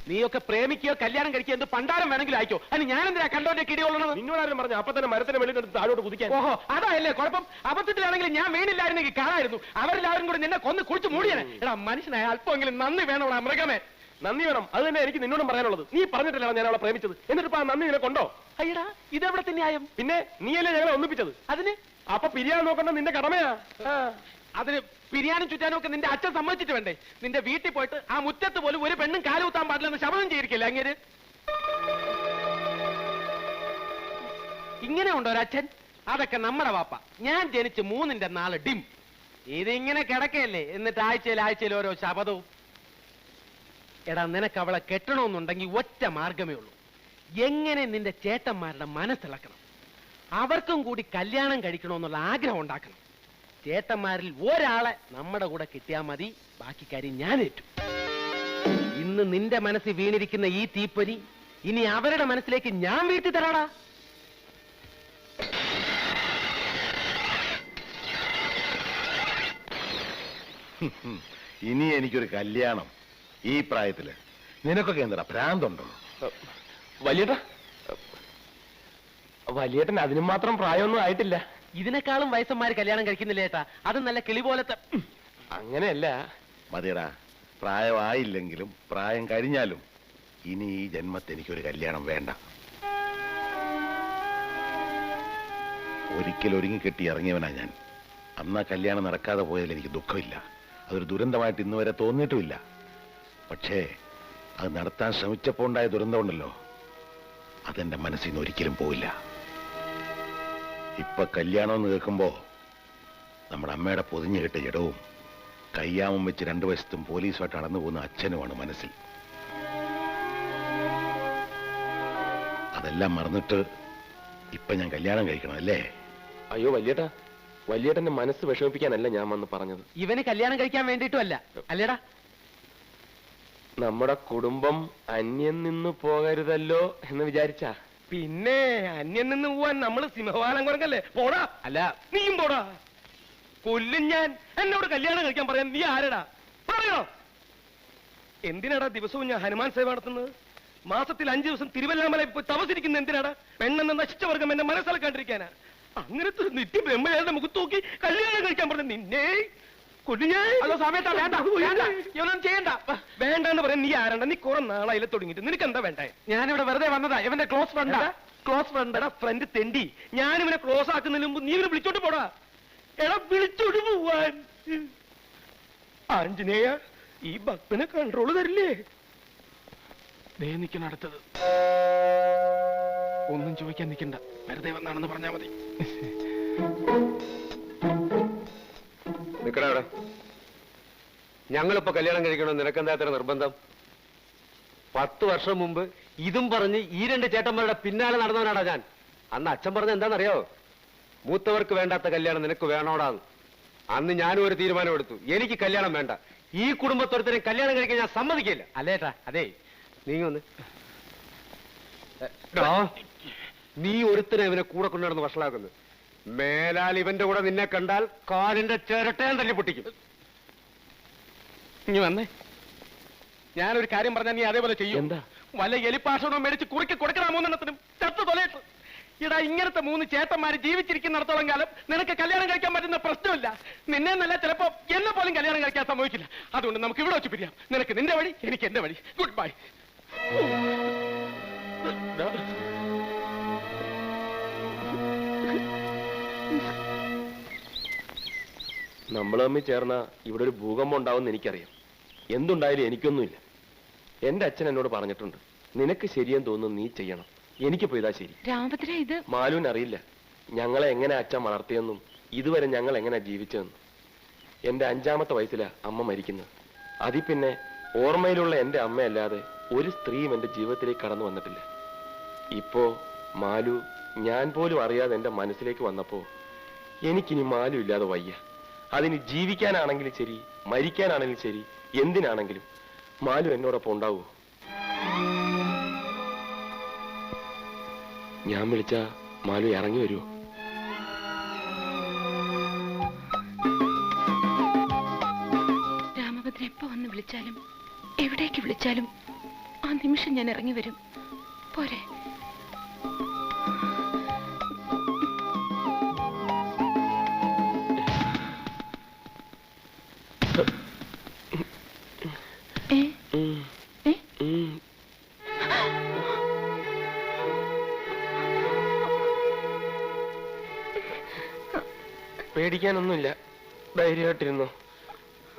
നീയൊക്കെ പ്രേമിക്കുകയോ കല്യാണം കഴിക്കുകയോ എന്ത് പണ്ടാരം വേണമെങ്കിലും അയക്കോ. അതിന് ഞാൻ എന്തിനാ കണ്ടോന്റെ കിടിയുള്ളത്? നിന്നോടാരും പറഞ്ഞു അപ്പൊ തന്നെ മരത്തിന് വെളിയിൽ താഴോട്ട് കുതിക്കാൻ. ഓഹോ, അതായല്ലേ കുഴപ്പം. അബദ്ധത്തിലാണെങ്കിൽ ഞാൻ വീണില്ലായിരുന്നെങ്കിൽ കാണായിരുന്നു. അവരെല്ലാവരും കൂടി നിന്നെ കൊന്ന് കുളിച്ച് മൂടിയാണ്. എടാ മനുഷ്യനായ അല്പമെങ്കിലും നന്ദി വേണോടാ മൃഗമേ. നന്ദി വേണം. അത് തന്നെ എനിക്ക് നിന്നോടും പറയാനുള്ളത്. നീ പറഞ്ഞിട്ടില്ല ഞാൻ അവളെ പ്രേമിച്ചത്. എന്നിട്ട് ആ നന്ദി നിന്നെ കൊണ്ടോ? അയ്യടാ, ഇതെവിടത്തെ ന്യായം? പിന്നെ നീയല്ലേ ഞങ്ങളെ ഒന്നിപ്പിച്ചത്. അതിന് അപ്പൊ പിരിയാൻ നോക്കണ്ട നിന്റെ കടമയാ. അതിന് പിരിയാനും ചുറ്റാനും ഒക്കെ നിന്റെ അച്ഛൻ സമ്മതിച്ചിട്ട് വേണ്ടേ? നിന്റെ വീട്ടിൽ പോയിട്ട് ആ മുറ്റത്ത് പോലും ഒരു പെണ്ണും കാലുകുത്താൻ പാടില്ലെന്ന് ശപഥം ചെയ്തിരിക്കില്ല അങ്ങേര്. ഇങ്ങനെ ഉണ്ടോ ഒരച്ഛൻ? അതൊക്കെ നമ്മുടെ വാപ്പ. ഞാൻ ജനിച്ച് 3ന്റെ 4 ഡിം. ഇതിങ്ങനെ കിടക്കയല്ലേ, എന്നിട്ട് ആഴ്ചയിൽ ഓരോ ശപഥവും. എടാ, നിനക്ക് അവളെ കെട്ടണമെന്നുണ്ടെങ്കിൽ ഒറ്റ മാർഗമേ ഉള്ളൂ. എങ്ങനെ നിന്റെ ചേട്ടന്മാരുടെ മനസ്സിളക്കണം. അവർക്കും കൂടി കല്യാണം കഴിക്കണമെന്നുള്ള ആഗ്രഹം ഉണ്ടാക്കണം. ചേട്ടന്മാരിൽ ഒരാളെ നമ്മുടെ കൂടെ കിട്ടിയാൽ മതി. ബാക്കി കാര്യം ഞാൻ ഏറ്റു. ഇന്ന് നിന്റെ മനസ്സിൽ വീണിരിക്കുന്ന ഈ തീപ്പൊരി ഇനി അവരുടെ മനസ്സിലേക്ക് ഞാൻ വീട്ടി തരാടാ. ഇനി എനിക്കൊരു കല്യാണം ഈ പ്രായത്തില് നിനക്കൊക്കെ എന്താ ഭ്രാന്തുണ്ടോ? വലിയേട്ടൻ അതിനും മാത്രം പ്രായമൊന്നും ആയിട്ടില്ല. ഇതിനേക്കാളും വയസ്സന്മാര് കല്യാണം കഴിക്കുന്നില്ല ഏട്ടാ. അത് നല്ല കിളി പോലത്തെ. അങ്ങനെയല്ല മതിയടാ, പ്രായമായില്ലെങ്കിലും പ്രായം കഴിഞ്ഞാലും ഇനി ഈ ജന്മത്തെ എനിക്കൊരു കല്യാണം വേണ്ട. ഒരിക്കൽ ഒരുങ്ങി കെട്ടി ഇറങ്ങിയവനാ ഞാൻ. അന്ന് ആ കല്യാണം നടക്കാതെ പോയതിൽ എനിക്ക് ദുഃഖമില്ല. അതൊരു ദുരന്തമായിട്ട് ഇന്ന് വരെ തോന്നിയിട്ടുമില്ല. പക്ഷേ അത് നടത്താൻ ശ്രമിച്ചപ്പോൾ ഉണ്ടായ ദുരന്തമുണ്ടല്ലോ, അതെന്റെ മനസ്സിൽ നിന്ന് ഒരിക്കലും പോയില്ല. ഇപ്പൊ കല്യാണം എന്ന് കേൾക്കുമ്പോ നമ്മുടെ അമ്മയുടെ പൊതിഞ്ഞു കെട്ട ജഡവും കയ്യാമം വെച്ച് 2 വശത്തും പോലീസുമായിട്ട് നടന്നു പോകുന്ന അച്ഛനുമാണ് മനസ്സിൽ. അതെല്ലാം മറന്നിട്ട് ഇപ്പൊ ഞാൻ കല്യാണം കഴിക്കണം അല്ലേ? അയ്യോ വലിയേട്ടാ, വലിയേട്ടന്റെ മനസ്സ് വിഷമിപ്പിക്കാനല്ല ഞാൻ വന്ന് പറഞ്ഞത്. ഇവന് കല്യാണം കഴിക്കാൻ വേണ്ടിയിട്ടുമല്ല അല്ലേടാ. നമ്മുടെ കുടുംബം അന്യം നിന്ന് പോകരുതല്ലോ എന്ന് വിചാരിച്ചാ. പിന്നെ അന്യം നിന്ന് പോവാൻ നമ്മള് സിംഹവാലം കുറങ്ങല്ലേ? പോടാ. അല്ല, നീയും പോടാ. കൊല്ലും ഞാൻ. എന്നോട് കല്യാണം കഴിക്കാൻ പറയാൻ നീ ആരടാ? പറയണോ? എന്തിനാടാ ദിവസവും ഞാൻ ഹനുമാൻ സേവ നടത്തുന്നത്? മാസത്തിൽ 5 ദിവസം തിരുവല്ലാമലയിൽ പോയി തപസിരിക്കുന്ന എന്തിനാടാ? പെണ്ണെന്ന നശിച്ച വർഗം എന്നെ മനസ്സിലാക്കാണ്ടിരിക്കാനാ. അങ്ങനത്തെ ഒരു നിത്യ ബ്രഹ്മയാളുടെ മുഖത്ത് നോക്കി കല്യാണം കഴിക്കാൻ പറഞ്ഞ നിന്നെ വേണ്ടെന്ന് പറയാൻ നീ ആരണ്ട? നീ കുറെ നാളായില്ല തുടങ്ങിട്ട്. നിനക്ക് എന്താ വേണ്ടേ? ഞാനിവിടെ വെറുതെ വന്നതാ. ഇവന്റെ ക്ലോസ് ഫ്രണ്ടാ. ക്ലോസ് ഫ്രണ്ടാ. ഫ്രണ്ട് തെണ്ടി. ഞാനിവനെ ക്ലോസ് ആക്കുന്നതിന് മുമ്പ് നീ ഇവനെ വിളിച്ചോണ്ട് പോടാ. എടാ, വിളിച്ചോണ്ട് പോവാൻ. ആഞ്ജനേയ, ഈ ഭക്തനെ കൺട്രോള് തരില്ലേ? ദേ നിൽക്കണം അടുത്തത്. ഒന്നും ചോദിക്കാൻ നിൽക്കണ്ട, വെറുതെ വന്നാണെന്ന് പറഞ്ഞാ മതി. നിക്കടാ. ഞങ്ങളിപ്പോ കല്യാണം കഴിക്കണമെന്ന് നിനക്കെന്താ അത്ര നിർബന്ധം? 10 വർഷം മുമ്പ് ഇതും പറഞ്ഞ് ഈ 2 ചേട്ടന്മാരുടെ പിന്നാലെ നടന്നവനാടാ ഞാൻ. അന്ന് അച്ഛൻ പറഞ്ഞ എന്താണെന്നറിയോ? മൂത്തവർക്ക് വേണ്ടാത്ത കല്യാണം നിനക്ക് വേണോടാന്ന്. അന്ന് ഞാനും ഒരു തീരുമാനം എടുത്തു. എനിക്ക് കല്യാണം വേണ്ട. ഈ കുടുംബത്തൊരുത്തരെ കല്യാണം കഴിക്കാൻ ഞാൻ സമ്മതിക്കില്ല. അല്ലേട്ടാ, അതെ നീ ഒന്ന് നീ ഒരുത്തനെ ഇവനെ കൂടെ കൊണ്ടുനടന്ന് വഷളാക്കുന്നു. മേലാൽ ഇവന്റെ കൂടെ നിന്നെ കണ്ടാൽ കാലിന്റെ ചിരട്ടയാൻ തല്ലി പൊട്ടിക്കും. ഇനി വന്നേ. ഞാനൊരു കാര്യം പറഞ്ഞാൽ നീ അതേപോലെ ചെയ്യും. എന്താ? വല്ല എലിപ്പാഷണോ മേടിച്ച് കുറുക്കി കൊടുക്കണ 3 ചത്തു തൊലയിട്ട്. ഇടാ, ഇങ്ങനത്തെ 3 ചേട്ടന്മാര് ജീവിച്ചിരിക്കുന്നിടത്തോളം കാലം നിനക്ക് കല്യാണം കഴിക്കാൻ പറ്റുന്ന പ്രശ്നമില്ല. നിന്നെ നല്ല ചിലപ്പോ എന്നെ പോലും കല്യാണം കഴിക്കാൻ സംഭവിക്കില്ല. അതുകൊണ്ട് നമുക്ക് ഇവിടെ വെച്ച് പിരിയാം. നിനക്ക് നിന്റെ വഴി, എനിക്ക് എന്റെ വഴി. Good bye. നമ്മൾ തമ്മിൽ ചേർന്ന ഇവിടെ ഒരു ഭൂകമ്പം ഉണ്ടാവുമെന്ന് എനിക്കറിയാം. എന്തുണ്ടായാലും എനിക്കൊന്നുമില്ല. എന്റെ അച്ഛൻ എന്നോട് പറഞ്ഞിട്ടുണ്ട്, നിനക്ക് ശരിയെന്ന് തോന്നുന്നു നീ ചെയ്യണം. എനിക്കിപ്പോ ഇതാ ശരി. രാമഭദ്ര, ഇത് മാലുവിന് അറിയില്ല ഞങ്ങളെ എങ്ങനെ അച്ഛൻ വളർത്തിയെന്നും ഇതുവരെ ഞങ്ങൾ എങ്ങനെ ജീവിച്ചതെന്നും. എന്റെ 5ാമത്തെ വയസ്സിലാ അമ്മ മരിക്കുന്നത്. അതിൽ പിന്നെ ഓർമ്മയിലുള്ള എന്റെ അമ്മയല്ലാതെ ഒരു സ്ത്രീയും എന്റെ ജീവിതത്തിലേക്ക് കടന്നു വന്നിട്ടില്ല. ഇപ്പോ മാലു ഞാൻ പോലും അറിയാതെ എന്റെ മനസ്സിലേക്ക് വന്നപ്പോ എനിക്കിനി മാലു ഇല്ലാതെ വയ്യ. അതിന് ജീവിക്കാനാണെങ്കിലും ശരി, മരിക്കാനാണെങ്കിലും ശരി, എന്തിനാണെങ്കിലും മാലു എന്നോടൊപ്പം ഉണ്ടാവൂ. ഞാൻ വിളിച്ച മാലു ഇറങ്ങി വരുമോ? രാമഭദ്ര എപ്പോ വന്ന് വിളിച്ചാലും എവിടേക്ക് വിളിച്ചാലും ആ നിമിഷം ഞാൻ ഇറങ്ങി വരും. പോരെ? പേടിക്കാനൊന്നുമില്ല, ധൈര്യമായിട്ടിരുന്നു.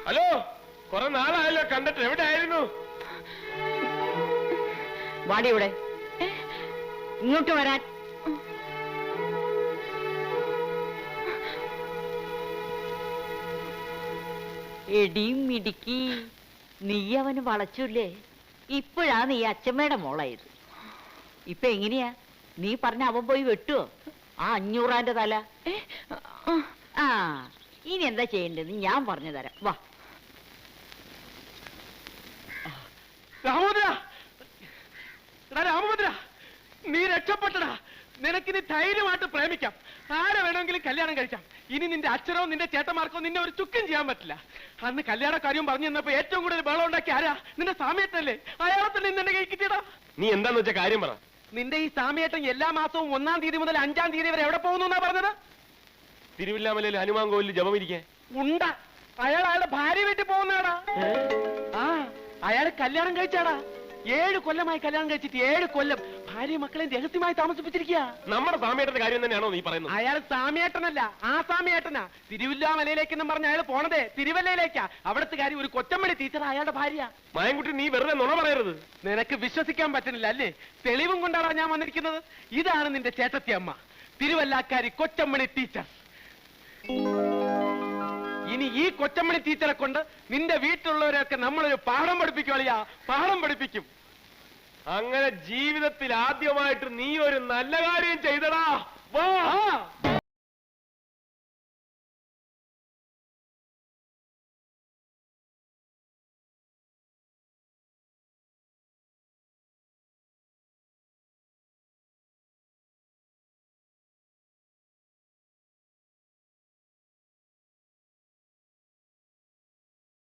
ഹലോ, കുറെ നാളായല്ലോ കണ്ടിട്ട്, എവിടെ ആയിരുന്നു? വാടി ഇവിടെ, ഇങ്ങോട്ട് വരാൻ. എടിയും മിടുക്കി, നീ അവന് വളച്ചില്ലേ? ഇപ്പോഴാ നീ അച്ഛമ്മയുടെ മോളായത്. ഇപ്പൊ എങ്ങനെയാ? നീ പറഞ്ഞ അവൻ പോയി വെട്ടുവോ ആ 500 തല? ആ, ഇനി എന്താ ചെയ്യേണ്ടത് ഞാൻ പറഞ്ഞു തരാം. വാ. രാമഭദ്ര, രാമഭദ്ര, നീ രക്ഷപ്പെട്ടടാ. നിനക്കിനി ധൈര്യമായിട്ട് പ്രേമിക്കാം, ആരെ വേണമെങ്കിലും കല്യാണം കഴിക്കാം. ഇനി നിന്റെ അച്ഛനോ നിന്റെ ചേട്ടന്മാർക്കോ നിന്നെ ഒരു ചുക്കും ചെയ്യാൻ പറ്റില്ല. അന്ന് കല്യാണ കാര്യം പറഞ്ഞു തന്നപ്പോ ഏറ്റവും കൂടുതൽ ബഹളം ഉണ്ടാക്കി ആരാ? നിന്റെ സാമ്യേട്ടനല്ലേ? അയാളെ തന്നെ നിന്റെ കൈ കിട്ടിയടാ. നീ എന്താന്ന് വെച്ച കാര്യം പറ. നിന്റെ ഈ സാമ്യേട്ടൻ എല്ലാ മാസവും 1-ാം തീയതി മുതൽ 5-ാം തീയതി വരെ എവിടെ പോകുന്നു എന്നാ പറഞ്ഞത്? തിരുവില്ലാമലയിൽ ഹനുമാൻ കോവിലിൽ ജപമിരിക്കാൻ. ഉണ്ട, അയാളുടെ ഭാര്യ വീട്ടിൽ പോകുന്നതാടാ. ആ, അയാൾ കല്യാണം കഴിച്ചാടാ. 7 കൊല്ലമായി കല്യാണം കഴിച്ചിട്ട് 7 കൊല്ലം ഭാര്യ മക്കളെ രഹസ്യമായി താമസിപ്പിച്ചിരിക്കുക. നമ്മുടെ സാമ്യേട്ടന്റെ കാര്യം തന്നെയാണോ നീ പറയുന്നത്? അയാൾ സാമ്യേട്ടനല്ല, ആ സാമ്യേട്ടനാ. തിരുവില്ലാമലയിലേക്കെന്നും പറഞ്ഞ അയാൾ പോണതേ തിരുവല്ലയിലേക്കാ. അവിടുത്തെ കാര്യം ഒരു കൊച്ചമ്മടി ടീച്ചർ അയാളുടെ ഭാര്യ. മായൻകുട്ടി, നീ വെറുതെ നുണ പറയരുത്. നിനക്ക് വിശ്വസിക്കാൻ പറ്റുന്നില്ല അല്ലേ? തെളിവും കൊണ്ടാണ് ഞാൻ വന്നിരിക്കുന്നത്. ഇതാണ് നിന്റെ ചേട്ടത്തി അമ്മ, തിരുവല്ലാക്കാരി കൊച്ചമ്മണി ടീച്ചർ. ഇനി ഈ കൊച്ചമ്മണി ടീച്ചറെ കൊണ്ട് നിന്റെ വീട്ടിലുള്ളവരെയൊക്കെ നമ്മളൊരു പാഠം പഠിപ്പിക്കുവളിയാ, പാഠം പഠിപ്പിക്കും. അങ്ങനെ ജീവിതത്തിൽ ആദ്യമായിട്ട് നീ ഒരു നല്ല കാര്യം ചെയ്തടാ. വാ.